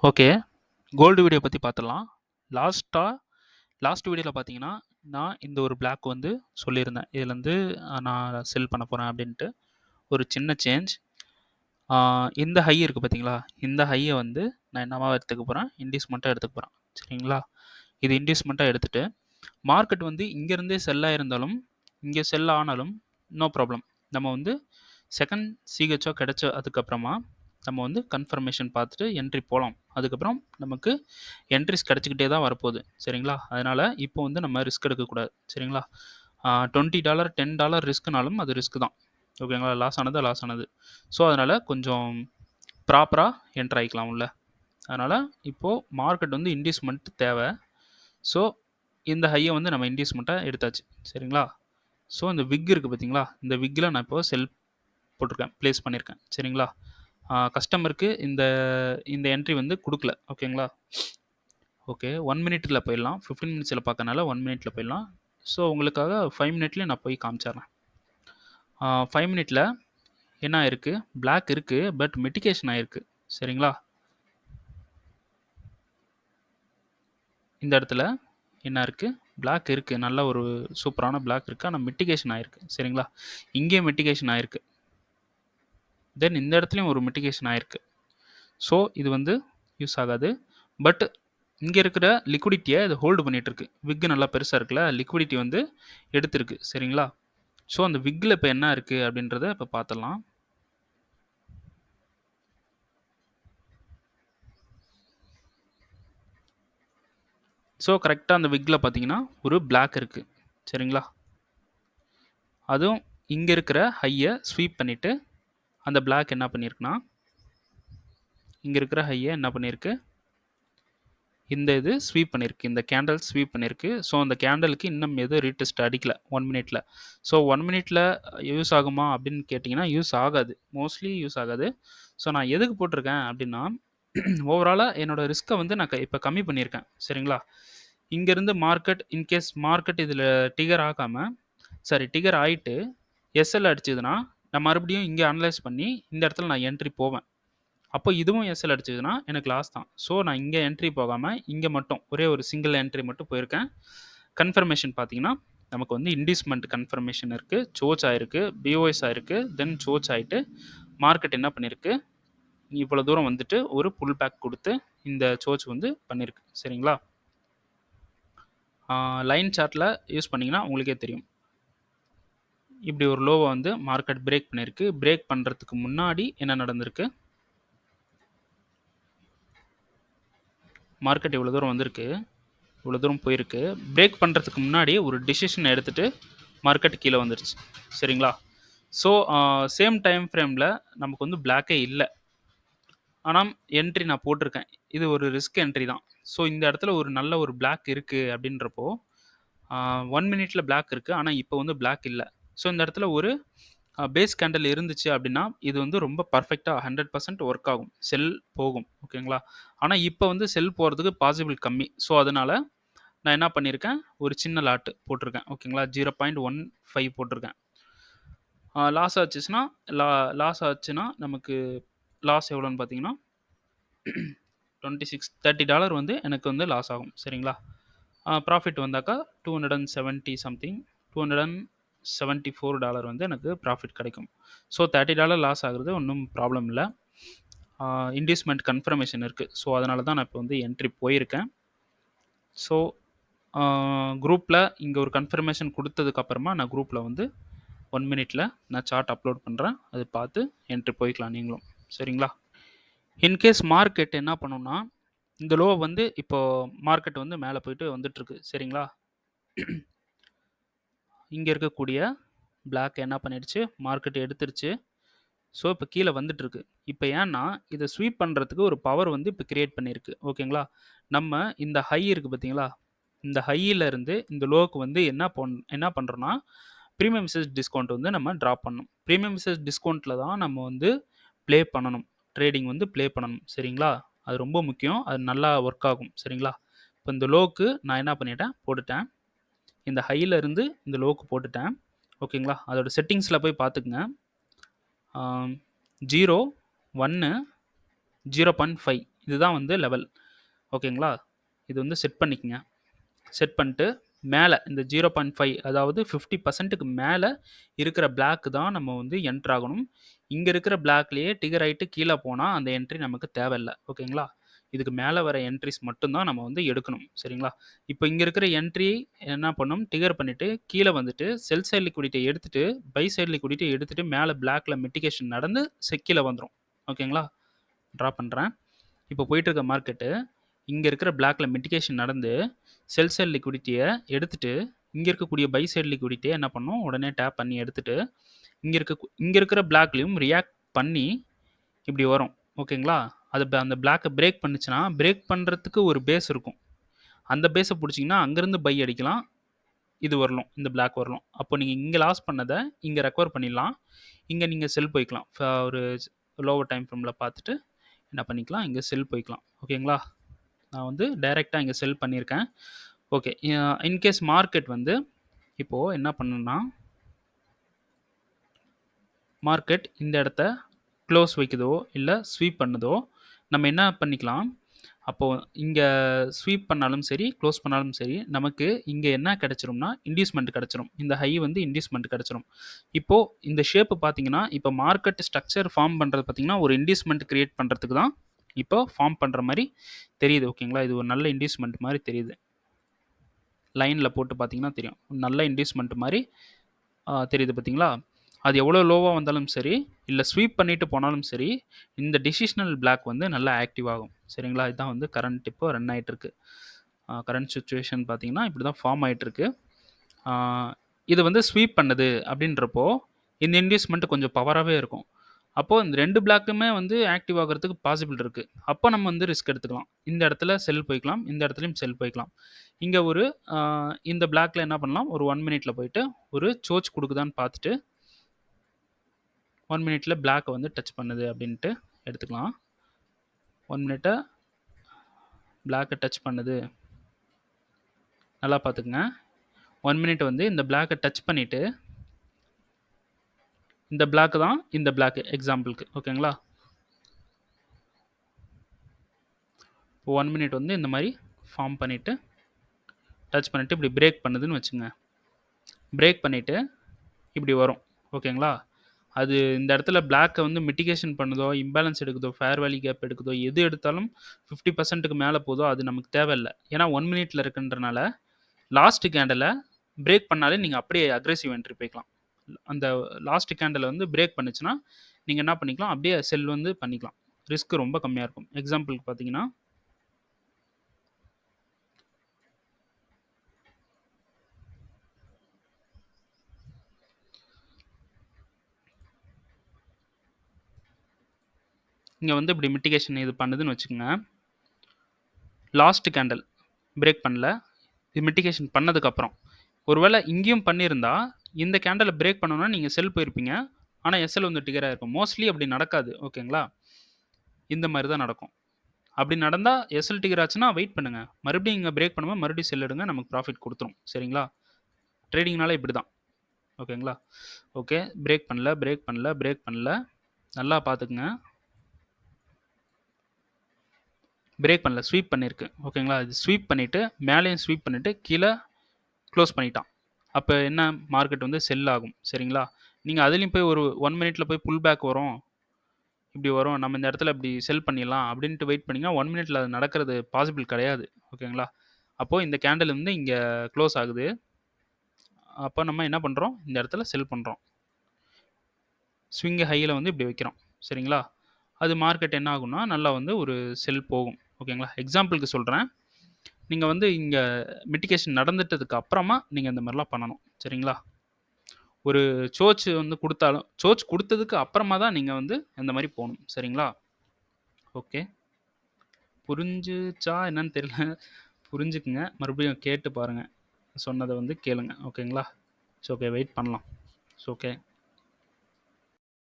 Okay. Gold video பத்தி பார்த்துடலாம். Last வீடியோல பார்த்தீங்கன்னா, நான் இந்த ஒரு பிளாக் வந்து சொல்லியிருந்தேன். இதுலேருந்து நான் செல் பண்ண போறேன் அப்டின்ட்டு. ஒரு சின்ன சேஞ்ச். இந்த ஹை இருக்கு பார்த்தீங்களா? இந்த ஹைய வந்து நான் என்னவா எடுத்துக்க போறேன்? இன்டியூஸ்மென்ட்டா எடுத்துக்க போறேன். சரிங்களா? இது இன்டியூஸ்மென்ட்டா எடுத்துட்டு, மார்க்கெட் வந்து இங்கேருந்தே செல் ஆயிருந்தாலும், இங்க செல் ஆனாலும் நோ ப்ராப்ளம். நம்ம வந்து செகண்ட் சிஹெச்ஓ கிடைச்ச அதுக்கப்புறமா நம்ம வந்து கன்ஃபர்மேஷன் பார்த்துட்டு என்ட்ரி போகலாம். அதுக்கப்புறம் நமக்கு என்ட்ரிஸ் கிடச்சிக்கிட்டே தான் வரப்போகுது. சரிங்களா? அதனால் இப்போ வந்து நம்ம ரிஸ்க் எடுக்கக்கூடாது. சரிங்களா? $20 $10 ரிஸ்க்குனாலும் அது ரிஸ்க் தான். ஓகேங்களா? லாஸ் ஆனது. ஸோ அதனால் கொஞ்சம் ப்ராப்பராக என்ட்ரு ஆகிக்கலாம் உள்ள. அதனால் இப்போது மார்க்கெட் வந்து இன்டியூஸ்மெண்ட் தேவை. ஸோ இந்த ஹையை வந்து நம்ம இன்டியூஸ்மெண்ட்டாக எடுத்தாச்சு. சரிங்களா? ஸோ இந்த விக் இருக்குது பார்த்தீங்களா? இந்த விக்கில் நான் இப்போ செல் போட்டிருக்கேன், ப்ளேஸ் பண்ணியிருக்கேன். சரிங்களா? கஸ்டமருக்கு இந்த இந்த என்ட்ரி வந்து கொடுக்கல. ஓகேங்களா? ஓகே, 1 மினிட்ல போயிடலாம். 15 மினிட்ஸில் பார்க்கறனால 1 மினிட்ல போயிடலாம். ஸோ உங்களுக்காக 5 மினிட்லேயே நான் போய் காமிச்சிடுறேன். 5 மினிட்ல என்ன ஆயிருக்கு? பிளாக் இருக்குது, பட் மிட்டிகேஷன் ஆயிருக்கு. சரிங்களா? இந்த இடத்துல என்ன இருக்குது? பிளாக் இருக்குது, நல்ல ஒரு சூப்பரான பிளாக் இருக்குது, ஆனால் மிட்டிகேஷன் ஆயிருக்கு. சரிங்களா? இங்கே மிட்டிகேஷன் ஆயிருக்கு. தென் இந்த இடத்துலையும் ஒரு மிட்டிகேஷன் ஆயிருக்கு. ஸோ இது வந்து யூஸ் ஆகாது. பட் இங்கே இருக்கிற லிக்விடிட்டியை இது ஹோல்டு பண்ணிகிட்டு இருக்கு. விக்கு நல்லா பெருசாக இருக்குல்ல, லிக்விடிட்டி வந்து எடுத்திருக்கு. சரிங்களா? ஸோ அந்த விக்கில் இப்போ என்ன இருக்குது அப்படின்றத இப்போ பார்த்துடலாம். ஸோ கரெக்டாக அந்த விக்கில் பார்த்தீங்கன்னா ஒரு பிளாக் இருக்குது. சரிங்களா? அதுவும் இங்கே இருக்கிற ஹையை ஸ்வீப் பண்ணிவிட்டு அந்த பிளாக் என்ன பண்ணியிருக்குன்னா, இங்கே இருக்கிற ஹையை என்ன பண்ணியிருக்கு? இந்த இது ஸ்வீப் பண்ணியிருக்கு. இந்த கேண்டல் ஸ்வீப் பண்ணியிருக்கு. ஸோ அந்த கேண்டலுக்கு இன்னும் எதுவும் ரீடெஸ்ட் அடிக்கல 1 மினிட்ல. ஸோ 1 மினிட்ல யூஸ் ஆகுமா அப்படின்னு கேட்டிங்கன்னா, யூஸ் ஆகாது. மோஸ்ட்லி யூஸ் ஆகாது. ஸோ நான் எதுக்கு போட்டிருக்கேன் அப்படின்னா, ஓவராலாக என்னோட ரிஸ்க்கை வந்து நான் இப்போ கம்மி பண்ணியிருக்கேன். சரிங்களா? இங்கேருந்து மார்க்கெட் இன்கேஸ் மார்க்கெட் இதில் டிகர் ஆகிட்டு எஸ்எல் அடிச்சதுன்னா, நான் மறுபடியும் இங்கே அனலைஸ் பண்ணி இந்த இடத்துல நான் என்ட்ரி போவேன். அப்போ இதுவும் எஸ்எல் அடிச்சதுன்னா எனக்கு லாஸ் தான். ஸோ நான் இங்கே என்ட்ரி போகாமல் இங்கே மட்டும் ஒரே ஒரு சிங்கிள் என்ட்ரி மட்டும் போயிருக்கேன். கன்ஃபர்மேஷன் பார்த்தீங்கன்னா, நமக்கு வந்து இன்டியூஸ்மெண்ட் கன்ஃபர்மேஷன் இருக்குது, சோச் ஆயிருக்கு, பிஓஎஸ் ஆயிருக்கு, தென் சோச் ஆகிட்டு மார்க்கெட் என்ன பண்ணியிருக்கு? இவ்வளோ தூரம் வந்துட்டு ஒரு புல் பேக் கொடுத்து இந்த சோச் வந்து பண்ணியிருக்கு. சரிங்களா? லைன் சார்ட்டில் யூஸ் பண்ணிங்கன்னா உங்களுக்கே தெரியும். இப்படி ஒரு லோவை வந்து மார்க்கெட் பிரேக் பண்ணியிருக்கு. பிரேக் பண்ணுறதுக்கு முன்னாடி என்ன நடந்திருக்கு? மார்க்கெட் இவ்வளோ தூரம் வந்திருக்கு, இவ்வளோ தூரம் போயிருக்கு. பிரேக் பண்ணுறதுக்கு முன்னாடி ஒரு டிசிஷன் எடுத்துகிட்டு மார்க்கெட் கீழே வந்துருச்சு. சரிங்களா? ஸோ சேம் டைம் ஃப்ரேமில் நமக்கு வந்து பிளாக்கே இல்லை, ஆனால் என்ட்ரி நான் போட்டிருக்கேன். இது ஒரு ரிஸ்க் என்ட்ரி தான். ஸோ இந்த இடத்துல ஒரு நல்ல ஒரு பிளாக் இருக்குது அப்படின்றப்போ 1 மினிட்ல பிளாக் இருக்குது, ஆனால் இப்போ வந்து பிளாக் இல்லை. ஸோ இந்த இடத்துல ஒரு பேஸ் கேண்டல் இருந்துச்சு அப்படின்னா இது வந்து ரொம்ப பர்ஃபெக்டாக 100% ஒர்க் ஆகும், செல் போகும். ஓகேங்களா? ஆனால் இப்போ வந்து செல் போகிறதுக்கு பாசிபிள் கம்மி. ஸோ அதனால் நான் என்ன பண்ணியிருக்கேன்? ஒரு சின்ன லாட்டு போட்டிருக்கேன். ஓகேங்களா? 0.15 போட்டிருக்கேன். லாஸ் ஆச்சுன்னா லாஸ் ஆச்சுன்னா நமக்கு லாஸ் எவ்வளோன்னு பார்த்தீங்கன்னா $30 வந்து எனக்கு வந்து லாஸ் ஆகும். சரிங்களா? ப்ராஃபிட் வந்தாக்கா 270 சம்திங் $274 வந்து எனக்கு ப்ராஃபிட் கிடைக்கும். ஸோ $30 லாஸ் ஆகுறது ஒன்றும் ப்ராப்ளம் இல்லை. இன்டியூஸ்மெண்ட் கன்ஃபர்மேஷன் இருக்குது. ஸோ அதனால தான் நான் இப்போ வந்து என்ட்ரி போயிருக்கேன். ஸோ குரூப்பில் இங்கே ஒரு கன்ஃபர்மேஷன் கொடுத்ததுக்கப்புறமா நான் குரூப்பில் வந்து 1 மினிட்ல நான் சார்ட் அப்லோட் பண்ணுறேன். அது பார்த்து என்ட்ரி போய்க்கலாம் நீங்களும். சரிங்களா? இன்கேஸ் மார்க்கெட் என்ன பண்ணுன்னா, இந்த லோ வந்து இப்போது மார்க்கெட் வந்து மேலே போயிட்டு வந்துட்டுருக்கு. சரிங்களா? இங்கே இருக்கக்கூடிய பிளாக் என்ன பண்ணிடுச்சு? மார்க்கெட் எடுத்துருச்சு. ஸோ இப்போ கீழே வந்துட்டுருக்கு. இப்போ ஏன்னா இதை ஸ்வீப் பண்ணுறதுக்கு ஒரு பவர் வந்து இப்போ கிரியேட் பண்ணியிருக்கு. ஓகேங்களா? நம்ம இந்த ஹை இருக்குது பார்த்தீங்களா? இந்த ஹையிலேருந்து இந்த லோவுக்கு வந்து என்ன பண்ணுறோன்னா, ப்ரீமியம் விசஸ் டிஸ்கவுண்ட் வந்து நம்ம ட்ராப் பண்ணணும். ப்ரீமியம் விசஸ் டிஸ்கவுண்ட்டில் தான் நம்ம வந்து ப்ளே பண்ணணும். ட்ரேடிங் வந்து ப்ளே பண்ணணும். சரிங்களா? அது ரொம்ப முக்கியம். அது நல்லா ஒர்க் ஆகும். சரிங்களா? இப்போ இந்த லோவுக்கு நான் என்ன பண்ணிட்டேன்? போட்டுட்டேன். இந்த ஹையிலேருந்து இந்த லோவுக்கு போட்டுட்டேன். ஓகேங்களா? அதோட செட்டிங்ஸில் போய் பார்த்துக்குங்க. 0, 1, 0.5 இதுதான் வந்து லெவல். ஓகேங்களா? இது வந்து செட் பண்ணிக்கங்க. செட் பண்ணிட்டு மேலே இந்த 0.5 அதாவது 50%க்கு மேலே இருக்கிற பிளாக் தான் நம்ம வந்து என்ட்ரு ஆகணும். இங்கே இருக்கிற பிளாக்லேயே டிகர் ஆகிட்டு கீழே போனால் அந்த என்ட்ரி நமக்கு தேவையில்லை. ஓகேங்களா? இதுக்கு மேலே வர என்ட்ரிஸ் மட்டும்தான் நம்ம வந்து எடுக்கணும். சரிங்களா? இப்போ இங்கே இருக்கிற என்ட்ரி என்ன பண்ணும், டிகர் பண்ணிவிட்டு கீழே வந்துட்டு செல் சைட் லிக்விடிட்டியை எடுத்துகிட்டு பை சைட் லிக்விடிட்டியை எடுத்துகிட்டு மேலே பிளாக்கில் மிட்டிகேஷன் நடந்து கீழே வந்துடும். ஓகேங்களா? ட்ரா பண்ணுறேன். இப்போ போயிட்டு இருக்க மார்க்கெட்டு இங்கே இருக்கிற பிளாக்ல மிட்டிகேஷன் நடந்து செல் சைட் லிக்விடிட்டியை எடுத்துகிட்டு இங்கே இருக்கக்கூடிய பை சைட் லிக்விடிட்டியை என்ன பண்ணும், உடனே டேப் பண்ணி எடுத்துகிட்டு இங்கே இருக்கிற பிளாக்லையும் ரியாக்ட் பண்ணி இப்படி வரும். ஓகேங்களா? அது அந்த பிளாக்கை பிரேக் பண்ணுச்சுன்னா பிரேக் பண்ணுறதுக்கு ஒரு பேஸ் இருக்கும். அந்த பேஸை பிடிச்சிங்கன்னா அங்கேருந்து பை அடிக்கலாம். இது வரலாம், இந்த பிளாக் வரலாம். அப்போ நீங்கள் இங்கே லாஸ் பண்ணதை இங்கே ரெக்கவர் பண்ணிடலாம். இங்கே நீங்கள் செல் போய்க்கலாம். ஒரு லோவர் டைம் ஃப்ரேமில் பார்த்துட்டு என்ன பண்ணிக்கலாம், இங்கே செல் போய்க்கலாம். ஓகேங்களா? நான் வந்து டைரெக்டாக இங்கே செல் பண்ணியிருக்கேன். ஓகே. இன்கேஸ் மார்க்கெட் வந்து இப்போது என்ன பண்ணணும்னா, மார்க்கெட் இந்த இடத்த க்ளோஸ் வைக்குதோ இல்லை ஸ்வீப் பண்ணுதோ நம்ம என்ன பண்ணிக்கலாம், அப்போது இங்கே ஸ்வீப் பண்ணாலும் சரி க்ளோஸ் பண்ணாலும் சரி நமக்கு இங்கே என்ன கிடச்சிரும்னா இன்டியூஸ்மெண்ட் கிடச்சிரும். இந்த ஹை வந்து இன்டியூஸ்மெண்ட் கிடச்சிரும். இப்போது இந்த ஷேப்பு பார்த்தீங்கன்னா இப்போ மார்க்கெட் ஸ்ட்ரக்சர் ஃபார்ம் பண்ணுறது பார்த்தீங்கன்னா ஒரு இன்டியூஸ்மெண்ட் க்ரியேட் பண்ணுறதுக்கு தான் இப்போ ஃபார்ம் பண்ணுற மாதிரி தெரியுது. ஓகேங்களா? இது ஒரு நல்ல இன்டியூஸ்மெண்ட் மாதிரி தெரியுது. லைனில் போட்டு பார்த்தீங்கன்னா தெரியும், நல்ல இன்டியூஸ்மெண்ட் மாதிரி தெரியுது. பார்த்தீங்களா? அது எவ்வளோ லோவாக வந்தாலும் சரி இல்லை ஸ்வீப் பண்ணிட்டு போனாலும் சரி இந்த டிசிஷனல் பிளாக் வந்து நல்லா ஆக்டிவ் ஆகும். சரிங்களா? இதுதான் வந்து கரண்ட் இப்போ ரன் ஆகிட்டுருக்கு. கரண்ட் சுச்சுவேஷன் பார்த்தீங்கன்னா இப்படி தான் ஃபார்ம் ஆகிட்டுருக்கு. இது வந்து ஸ்வீப் பண்ணுது அப்படின்றப்போ இந்த இன்டியூஸ்மெண்ட் கொஞ்சம் பவராகவே இருக்கும். அப்போது இந்த 2 பிளாக்குமே வந்து ஆக்டிவ் ஆகிறதுக்கு பாசிபிள் இருக்குது. அப்போ நம்ம வந்து ரிஸ்க் எடுத்துக்கலாம். இந்த இடத்துல செல் போய்க்கலாம், இந்த இடத்துலையும் செல் போய்க்கலாம். இங்கே ஒரு இந்த பிளாக்ல என்ன பண்ணலாம், ஒரு 1 மினிட்ல போயிட்டு ஒரு சோச் கொடுக்குதான்னு பார்த்துட்டு 1 மினிட்ல பிளாக்கை வந்து டச் பண்ணுது அப்படின்ட்டு எடுத்துக்கலாம். 1 மினிட்டை பிளாக்கை டச் பண்ணுது, நல்லா பார்த்துக்குங்க. 1 மினிட் வந்து இந்த பிளாக்கை டச் பண்ணிவிட்டு இந்த பிளாக் தான் இந்த பிளாக் எக்ஸாம்பிளுக்கு. ஓகேங்களா? இப்போ 1 மினிட் வந்து இந்த மாதிரி ஃபார்ம் பண்ணிவிட்டு டச் பண்ணிவிட்டு இப்படி பிரேக் பண்ணுதுன்னு வச்சுங்க. பிரேக் பண்ணிவிட்டு இப்படி வரும். ஓகேங்களா? அது இந்த இடத்துல பிளாக்கை வந்து மிட்டிகேஷன் பண்ணுதோ இம்பேலன்ஸ் எடுக்குதோ ஃபேர் வேல்யூ கேப் எடுக்குதோ எது எடுத்தாலும் 50%க்கு மேலே போதோ அது நமக்கு தேவையில்லை. ஏன்னா 1 மினிட்ல இருக்குன்றனால லாஸ்ட் கேண்டலை பிரேக் பண்ணாலே நீங்கள் அப்படியே அக்ரெசிவ் என்ட்ரி போய்க்கலாம். அந்த லாஸ்ட் கேண்டலை வந்து பிரேக் பண்ணுச்சுன்னா நீங்கள் என்ன பண்ணிக்கலாம், அப்படியே செல் வந்து பண்ணிக்கலாம். ரிஸ்க் ரொம்ப கம்மியாக இருக்கும். எக்ஸாம்பிளுக்கு பார்த்தீங்கன்னா இங்கே வந்து இப்படி மிட்டிகேஷன் இது பண்ணுதுன்னு வச்சுக்கோங்க. லாஸ்ட் கேண்டல் பிரேக் பண்ணல, இது மிட்டிகேஷன் பண்ணதுக்கப்புறம் ஒருவேளை இங்கேயும் பண்ணியிருந்தா இந்த கேண்டலை பிரேக் பண்ணணும்னா நீங்கள் செல் போயிருப்பீங்க. ஆனால் எஸ்எல் வந்து டிகராக இருக்கும். மோஸ்ட்லி அப்படி நடக்காது. ஓகேங்களா? இந்த மாதிரி தான் நடக்கும். அப்படி நடந்தால் எஸ்எல் டிகர் ஆச்சுன்னா வெயிட் பண்ணுங்கள், மறுபடியும் இங்கே பிரேக் பண்ணும்போது மறுபடியும் செல் எடுங்க, நமக்கு ப்ராஃபிட் கொடுத்துரும். சரிங்களா? ட்ரேடிங்னால இப்படி தான். ஓகேங்களா? ஓகே. பிரேக் பண்ணல பிரேக் பண்ணல பிரேக் பண்ணல, நல்லா பார்த்துக்குங்க. பிரேக் பண்ணல, ஸ்வீப் பண்ணியிருக்கு. ஓகேங்களா? இது ஸ்வீப் பண்ணிவிட்டு மேலேயும் ஸ்வீப் பண்ணிவிட்டு கீழே க்ளோஸ் பண்ணிட்டான். அப்போ என்ன, மார்க்கெட் வந்து செல் ஆகும். சரிங்களா? நீங்கள் அதுலேயும் போய் ஒரு 1 மினிட்ல போய் புல் பேக் வரும், இப்படி வரும், நம்ம இந்த இடத்துல இப்படி செல் பண்ணிடலாம் அப்படின்ட்டு வெயிட் பண்ணிங்கன்னா 1 மினிட்ல அது நடக்கிறது பாசிபிள் கிடையாது. ஓகேங்களா? அப்போது இந்த கேண்டில் வந்து இங்கே க்ளோஸ் ஆகுது. அப்போ நம்ம என்ன பண்ணுறோம், இந்த இடத்துல செல் பண்ணுறோம். ஸ்விங் ஹையில் வந்து இப்படி வைக்கிறோம். சரிங்களா? அது மார்க்கெட் என்ன ஆகும்னா நல்லா வந்து ஒரு செல் போகும். ஓகேங்களா? எக்ஸாம்பிளுக்கு சொல்கிறேன். நீங்கள் வந்து இங்கே மிட்டிகேஷன் நடந்துட்டதுக்கு அப்புறமா நீங்கள் இந்த மாதிரிலாம் பண்ணணும். சரிங்களா? ஒரு சோச் வந்து கொடுத்தாலும் சோச் கொடுத்ததுக்கு அப்புறமா தான் நீங்கள் வந்து இந்த மாதிரி போகணும். சரிங்களா? ஓகே. புரிஞ்சுச்சா என்னன்னு தெரியல, புரிஞ்சுக்குங்க. மறுபடியும் கேட்டு பாருங்கள், சொன்னதை வந்து கேளுங்க. ஓகேங்களா? ஸோ ஓகே, வெயிட் பண்ணலாம். So okay.